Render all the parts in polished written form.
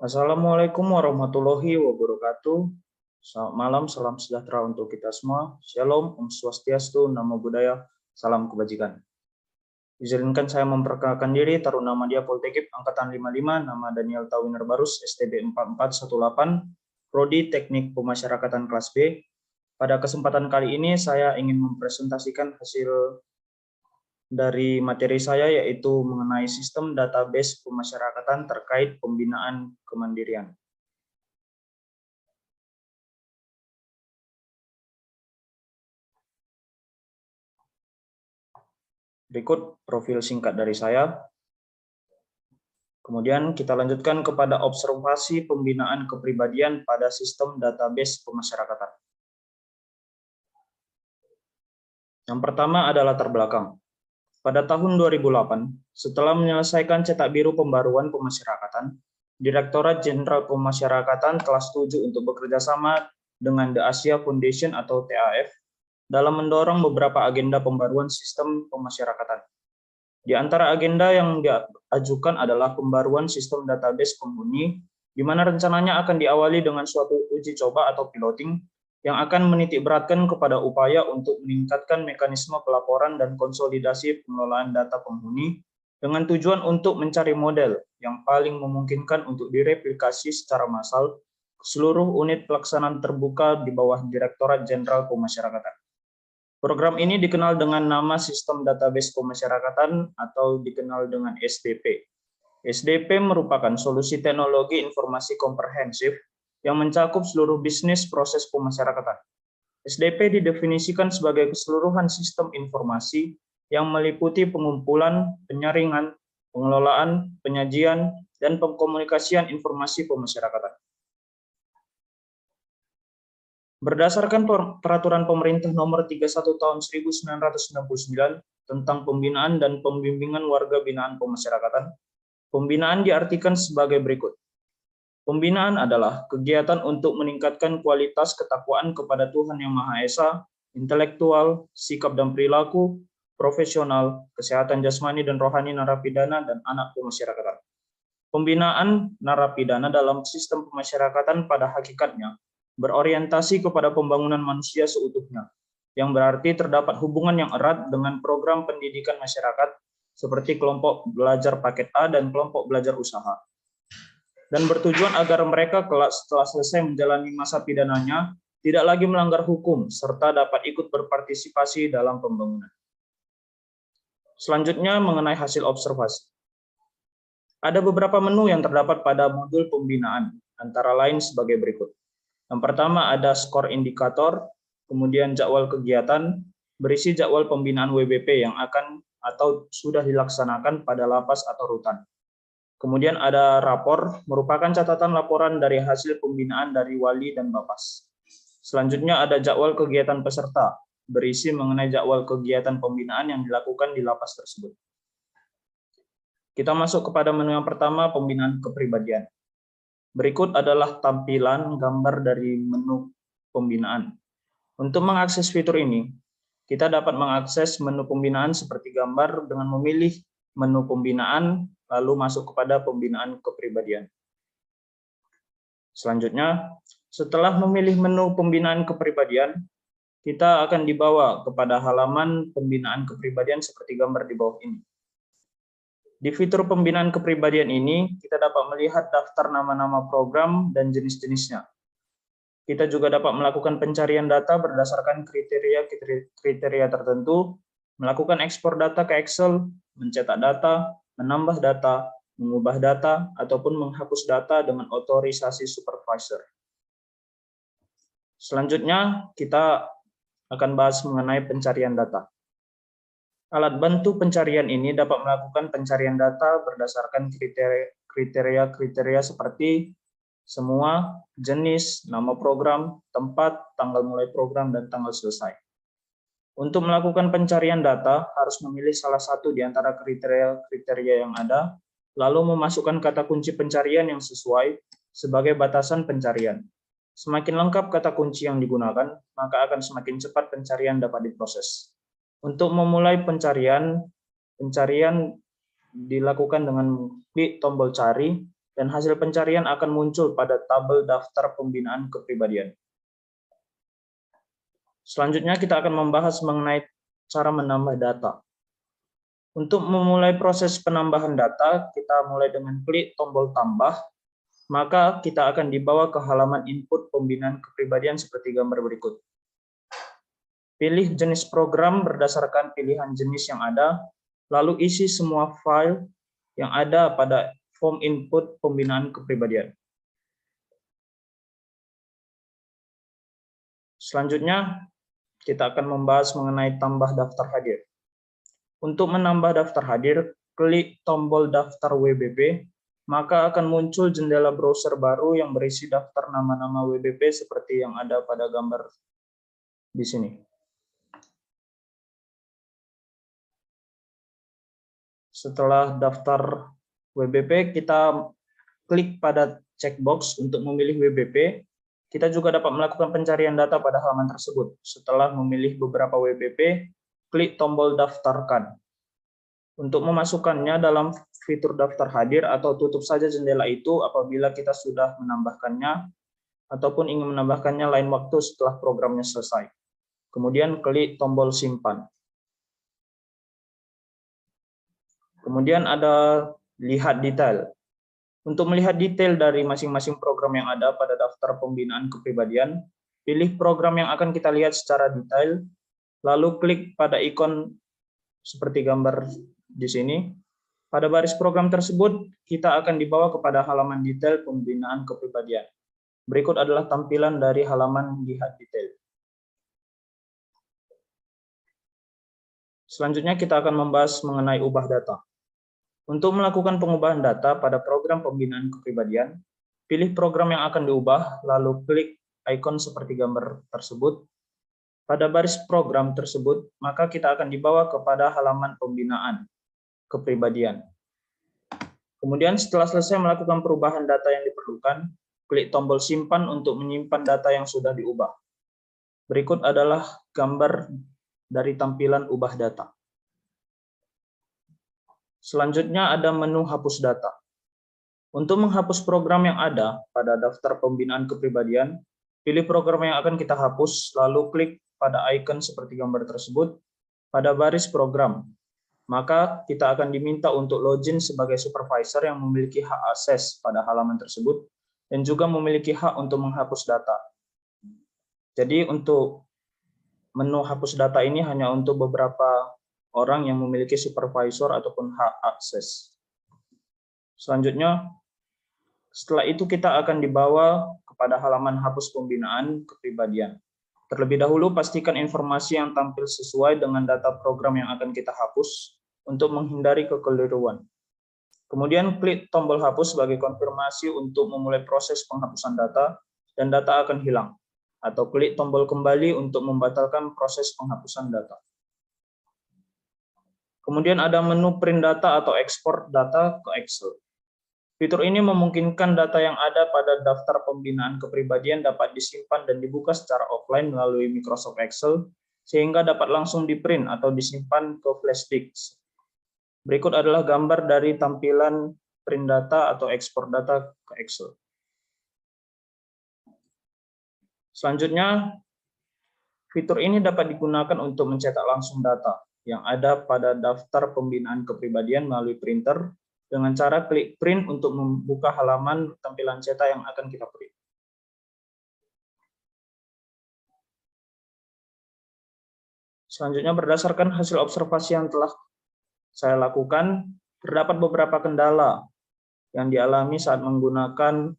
Assalamualaikum warahmatullahi wabarakatuh. Selamat malam, salam sejahtera untuk kita semua. Shalom, Om Swastiastu, Namo Buddhaya, salam kebajikan. Izinkan saya memperkenalkan diri, Taruna Madya Poltekip Angkatan 55, nama Daniel Tawiner Barus, STB 4418, Prodi Teknik Pemasyarakatan kelas B. Pada kesempatan kali ini saya ingin mempresentasikan hasil dari materi saya, yaitu mengenai sistem database pemasyarakatan terkait pembinaan kemandirian. Berikut profil singkat dari saya. Kemudian kita lanjutkan kepada observasi pembinaan kepribadian pada sistem database pemasyarakatan. Yang pertama adalah latar belakang. Pada tahun 2008, setelah menyelesaikan cetak biru pembaruan pemasyarakatan, Direktorat Jenderal Pemasyarakatan kelas 7 untuk bekerja sama dengan The Asia Foundation atau TAF dalam mendorong beberapa agenda pembaruan sistem pemasyarakatan. Di antara agenda yang diajukan adalah pembaruan sistem database penghuni, di mana rencananya akan diawali dengan suatu uji coba atau piloting yang akan menitikberatkan kepada upaya untuk meningkatkan mekanisme pelaporan dan konsolidasi pengelolaan data penghuni dengan tujuan untuk mencari model yang paling memungkinkan untuk direplikasi secara massal ke seluruh unit pelaksanaan terbuka di bawah Direktorat Jenderal Pemasyarakatan. Program ini dikenal dengan nama Sistem Database Pemasyarakatan atau dikenal dengan SDP. SDP merupakan solusi teknologi informasi komprehensif yang mencakup seluruh bisnis proses pemasyarakatan. SDP didefinisikan sebagai keseluruhan sistem informasi yang meliputi pengumpulan, penyaringan, pengelolaan, penyajian, dan pengkomunikasian informasi pemasyarakatan. Berdasarkan Peraturan Pemerintah Nomor 31 Tahun 1999 tentang pembinaan dan pembimbingan warga binaan pemasyarakatan, pembinaan diartikan sebagai berikut. Pembinaan adalah kegiatan untuk meningkatkan kualitas ketakwaan kepada Tuhan Yang Maha Esa, intelektual, sikap dan perilaku, profesional, kesehatan jasmani dan rohani narapidana dan anak pemasyarakatan. Pembinaan narapidana dalam sistem pemasyarakatan pada hakikatnya berorientasi kepada pembangunan manusia seutuhnya, yang berarti terdapat hubungan yang erat dengan program pendidikan masyarakat seperti kelompok belajar paket A dan kelompok belajar usaha, dan bertujuan agar mereka kelak setelah selesai menjalani masa pidananya tidak lagi melanggar hukum serta dapat ikut berpartisipasi dalam pembangunan. Selanjutnya mengenai hasil observasi. Ada beberapa menu yang terdapat pada modul pembinaan, antara lain sebagai berikut. Yang pertama ada skor indikator, kemudian jadwal kegiatan, berisi jadwal pembinaan WBP yang akan atau sudah dilaksanakan pada lapas atau rutan. Kemudian ada rapor, merupakan catatan laporan dari hasil pembinaan dari wali dan bapas. Selanjutnya ada jadwal kegiatan peserta, berisi mengenai jadwal kegiatan pembinaan yang dilakukan di lapas tersebut. Kita masuk kepada menu yang pertama, pembinaan kepribadian. Berikut adalah tampilan gambar dari menu pembinaan. Untuk mengakses fitur ini, kita dapat mengakses menu pembinaan seperti gambar dengan memilih menu pembinaan, lalu masuk kepada pembinaan kepribadian. Selanjutnya, setelah memilih menu pembinaan kepribadian, kita akan dibawa kepada halaman pembinaan kepribadian seperti gambar di bawah ini. Di fitur pembinaan kepribadian ini, kita dapat melihat daftar nama-nama program dan jenis-jenisnya. Kita juga dapat melakukan pencarian data berdasarkan kriteria tertentu, melakukan ekspor data ke Excel, mencetak data, menambah data, mengubah data, ataupun menghapus data dengan otorisasi supervisor. Selanjutnya, kita akan bahas mengenai pencarian data. Alat bantu pencarian ini dapat melakukan pencarian data berdasarkan kriteria seperti semua, jenis, nama program, tempat, tanggal mulai program, dan tanggal selesai. Untuk melakukan pencarian data, harus memilih salah satu di antara kriteria yang ada, lalu memasukkan kata kunci pencarian yang sesuai sebagai batasan pencarian. Semakin lengkap kata kunci yang digunakan, maka akan semakin cepat pencarian dapat diproses. Untuk memulai pencarian dilakukan dengan klik tombol cari, dan hasil pencarian akan muncul pada tabel daftar pembinaan kepribadian. Selanjutnya kita akan membahas mengenai cara menambah data. Untuk memulai proses penambahan data, kita mulai dengan klik tombol tambah, maka kita akan dibawa ke halaman input pembinaan kepribadian seperti gambar berikut. Pilih jenis program berdasarkan pilihan jenis yang ada, lalu isi semua file yang ada pada form input pembinaan kepribadian. Selanjutnya, kita akan membahas mengenai tambah daftar hadir. Untuk menambah daftar hadir, klik tombol daftar WBP, maka akan muncul jendela browser baru yang berisi daftar nama-nama WBP seperti yang ada pada gambar di sini. Setelah daftar WBP, kita klik pada checkbox untuk memilih WBP. Kita juga dapat melakukan pencarian data pada halaman tersebut. Setelah memilih beberapa WBP, klik tombol daftarkan. Untuk memasukkannya dalam fitur daftar hadir atau tutup saja jendela itu apabila kita sudah menambahkannya ataupun ingin menambahkannya lain waktu setelah programnya selesai. Kemudian klik tombol simpan. Kemudian ada lihat detail. Untuk melihat detail dari masing-masing program yang ada pada daftar pembinaan kepribadian, pilih program yang akan kita lihat secara detail, lalu klik pada ikon seperti gambar di sini. Pada baris program tersebut, kita akan dibawa kepada halaman detail pembinaan kepribadian. Berikut adalah tampilan dari halaman lihat detail. Selanjutnya kita akan membahas mengenai ubah data. Untuk melakukan pengubahan data pada program pembinaan kepribadian, pilih program yang akan diubah, lalu klik ikon seperti gambar tersebut. Pada baris program tersebut, maka kita akan dibawa kepada halaman pembinaan kepribadian. Kemudian setelah selesai melakukan perubahan data yang diperlukan, klik tombol simpan untuk menyimpan data yang sudah diubah. Berikut adalah gambar dari tampilan ubah data. Selanjutnya ada menu hapus data. Untuk menghapus program yang ada pada daftar pembinaan kepribadian, pilih program yang akan kita hapus, lalu klik pada icon seperti gambar tersebut pada baris program. Maka kita akan diminta untuk login sebagai supervisor yang memiliki hak akses pada halaman tersebut dan juga memiliki hak untuk menghapus data. Jadi untuk menu hapus data ini hanya untuk beberapa orang yang memiliki supervisor ataupun hak akses. Selanjutnya, setelah itu kita akan dibawa kepada halaman hapus pembinaan kepribadian. Terlebih dahulu pastikan informasi yang tampil sesuai dengan data program yang akan kita hapus untuk menghindari kekeliruan. Kemudian klik tombol hapus sebagai konfirmasi untuk memulai proses penghapusan data dan data akan hilang. Atau klik tombol kembali untuk membatalkan proses penghapusan data. Kemudian ada menu print data atau ekspor data ke Excel. Fitur ini memungkinkan data yang ada pada daftar pembinaan kepribadian dapat disimpan dan dibuka secara offline melalui Microsoft Excel, sehingga dapat langsung di-print atau disimpan ke flash disk. Berikut adalah gambar dari tampilan print data atau ekspor data ke Excel. Selanjutnya, fitur ini dapat digunakan untuk mencetak langsung data yang ada pada daftar pembinaan kepribadian melalui printer dengan cara klik print untuk membuka halaman tampilan cetak yang akan kita print. Selanjutnya, berdasarkan hasil observasi yang telah saya lakukan, terdapat beberapa kendala yang dialami saat menggunakan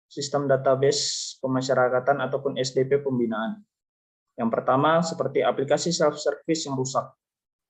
sistem database pemasyarakatan ataupun SDP pembinaan. Yang pertama, seperti aplikasi self-service yang rusak.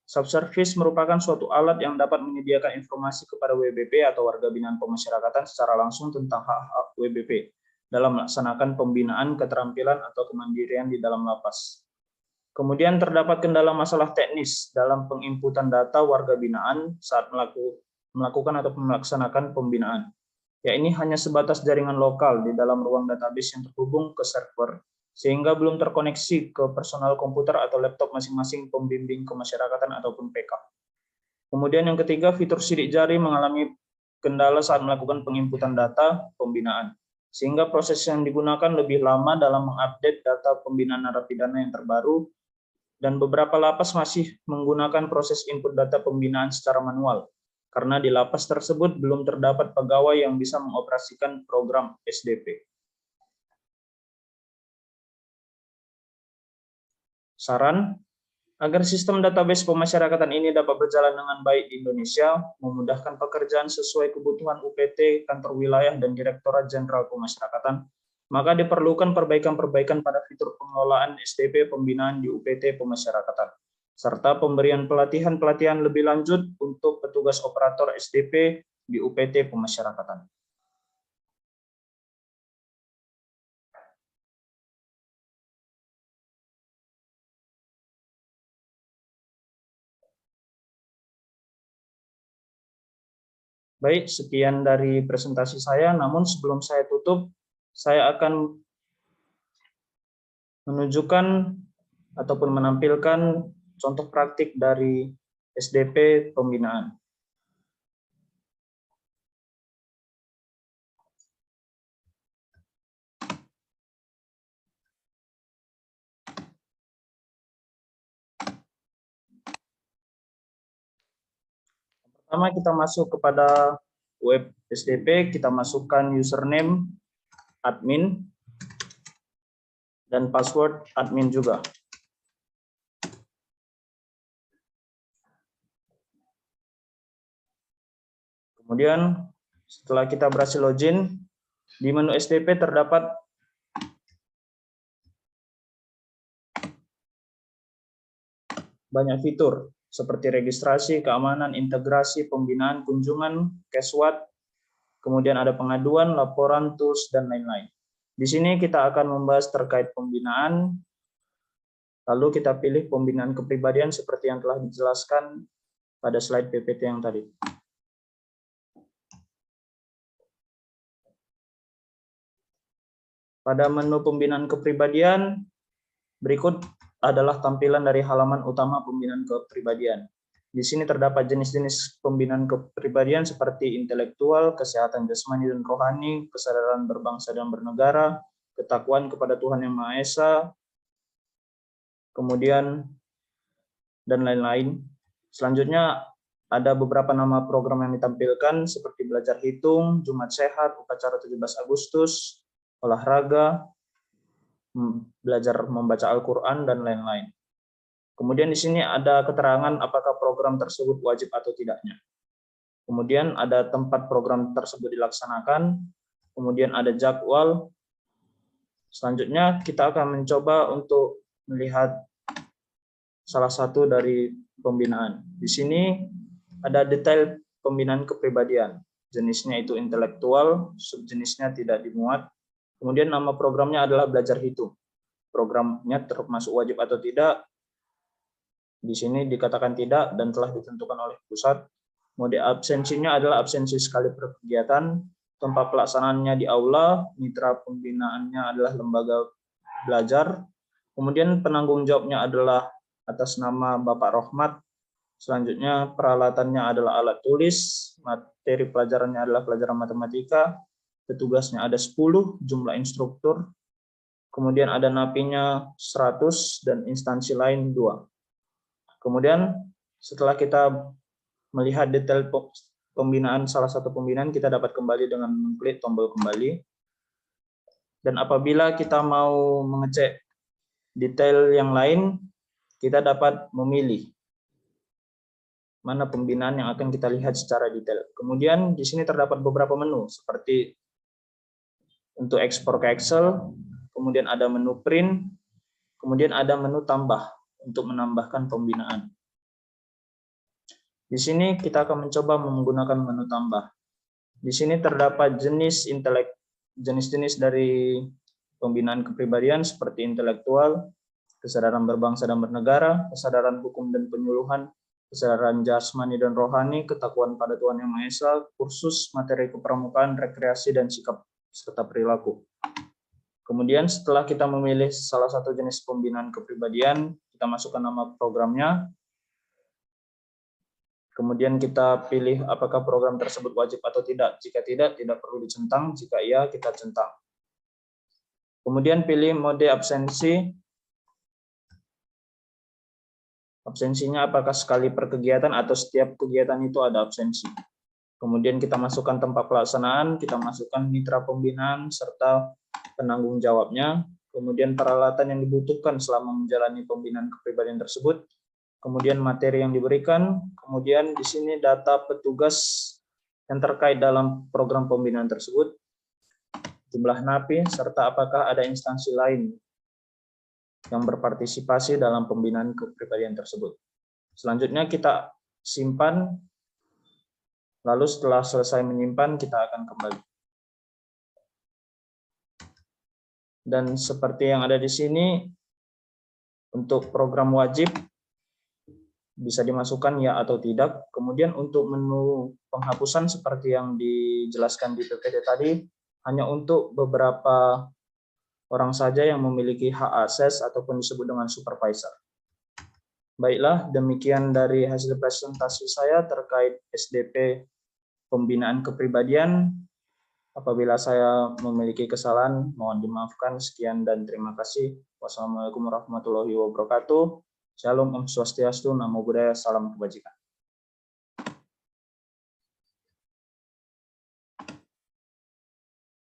Self-service merupakan suatu alat yang dapat menyediakan informasi kepada WBP atau warga binaan pemasyarakatan secara langsung tentang hak-hak WBP dalam melaksanakan pembinaan, keterampilan, atau kemandirian di dalam lapas. Kemudian terdapat kendala masalah teknis dalam penginputan data warga binaan saat melakukan atau melaksanakan pembinaan. Ya, ini hanya sebatas jaringan lokal di dalam ruang database yang terhubung ke server, sehingga belum terkoneksi ke personal komputer atau laptop masing-masing pembimbing kemasyarakatan ataupun PK. Kemudian yang ketiga, fitur sidik jari mengalami kendala saat melakukan penginputan data pembinaan, sehingga proses yang digunakan lebih lama dalam mengupdate data pembinaan narapidana yang terbaru, dan beberapa lapas masih menggunakan proses input data pembinaan secara manual, karena di lapas tersebut belum terdapat pegawai yang bisa mengoperasikan program SDP. Saran, agar sistem database pemasyarakatan ini dapat berjalan dengan baik di Indonesia, memudahkan pekerjaan sesuai kebutuhan UPT, kantor wilayah, dan Direktorat Jenderal Pemasyarakatan, maka diperlukan perbaikan-perbaikan pada fitur pengelolaan SDP pembinaan di UPT Pemasyarakatan, serta pemberian pelatihan-pelatihan lebih lanjut untuk petugas operator SDP di UPT Pemasyarakatan. Baik, sekian dari presentasi saya, namun sebelum saya tutup, saya akan menunjukkan ataupun menampilkan contoh praktik dari SDP pembinaan. Pertama, kita masuk kepada web SDP, kita masukkan username admin dan password admin juga. Kemudian setelah kita berhasil login, di menu SDP terdapat banyak fitur seperti registrasi, keamanan, integrasi, pembinaan, kunjungan, cashwat, kemudian ada pengaduan, laporan, tools, dan lain-lain. Di sini kita akan membahas terkait pembinaan, lalu kita pilih pembinaan kepribadian seperti yang telah dijelaskan pada slide PPT yang tadi. Pada menu pembinaan kepribadian, berikut adalah tampilan dari halaman utama pembinaan kepribadian. Di sini terdapat jenis-jenis pembinaan kepribadian seperti intelektual, kesehatan jasmani dan rohani, kesadaran berbangsa dan bernegara, ketakwaan kepada Tuhan Yang Maha Esa, kemudian dan lain-lain. Selanjutnya ada beberapa nama program yang ditampilkan seperti belajar hitung, Jumat Sehat, upacara 17 Agustus, olahraga, belajar membaca Al-Quran, dan lain-lain. Kemudian di sini ada keterangan apakah program tersebut wajib atau tidaknya. Kemudian ada tempat program tersebut dilaksanakan, kemudian ada jadwal. Selanjutnya kita akan mencoba untuk melihat salah satu dari pembinaan. Di sini ada detail pembinaan kepribadian. Jenisnya itu intelektual, subjenisnya tidak dimuat. Kemudian nama programnya adalah belajar hitung. Programnya termasuk wajib atau tidak, di sini dikatakan tidak dan telah ditentukan oleh pusat. Mode absensinya adalah absensi sekali per kegiatan. Tempat pelaksanaannya di aula, mitra pembinaannya adalah lembaga belajar. Kemudian penanggung jawabnya adalah atas nama Bapak Rohmat. Selanjutnya peralatannya adalah alat tulis, materi pelajarannya adalah pelajaran matematika, petugasnya ada 10, jumlah instruktur, kemudian ada napinya 100 dan instansi lain 2. Kemudian setelah kita melihat detail pembinaan salah satu pembinaan, kita dapat kembali dengan mengklik tombol kembali. Dan apabila kita mau mengecek detail yang lain, kita dapat memilih mana pembinaan yang akan kita lihat secara detail. Kemudian di sini terdapat beberapa menu seperti untuk ekspor ke Excel, kemudian ada menu print, kemudian ada menu tambah untuk menambahkan pembinaan. Di sini kita akan mencoba menggunakan menu tambah. Di sini terdapat jenis-jenis dari pembinaan kepribadian seperti intelektual, kesadaran berbangsa dan bernegara, kesadaran hukum dan penyuluhan, kesadaran jasmani dan rohani, ketakwaan pada Tuhan Yang Maha Esa, kursus, materi kepramukaan, rekreasi, dan sikap serta perilaku. Kemudian setelah kita memilih salah satu jenis pembinaan kepribadian, kita masukkan nama programnya. Kemudian kita pilih apakah program tersebut wajib atau tidak. Jika tidak, tidak perlu dicentang. Jika iya, kita centang. Kemudian pilih mode absensi. Absensinya apakah sekali per kegiatan atau setiap kegiatan itu ada absensi. Kemudian kita masukkan tempat pelaksanaan, kita masukkan mitra pembinaan, serta penanggung jawabnya. Kemudian peralatan yang dibutuhkan selama menjalani pembinaan kepribadian tersebut. Kemudian materi yang diberikan, kemudian di sini data petugas yang terkait dalam program pembinaan tersebut, jumlah napi, serta apakah ada instansi lain yang berpartisipasi dalam pembinaan kepribadian tersebut. Selanjutnya kita simpan, lalu setelah selesai menyimpan, kita akan kembali. Dan seperti yang ada di sini, untuk program wajib, bisa dimasukkan ya atau tidak. Kemudian untuk menu penghapusan seperti yang dijelaskan di PPT tadi, hanya untuk beberapa orang saja yang memiliki hak akses ataupun disebut dengan supervisor. Baiklah, demikian dari hasil presentasi saya terkait SDP pembinaan kepribadian. Apabila saya memiliki kesalahan, mohon dimaafkan. Sekian dan terima kasih. Wassalamualaikum warahmatullahi wabarakatuh. Shalom, Om Swastiastu, Namo Buddhaya, salam kebajikan.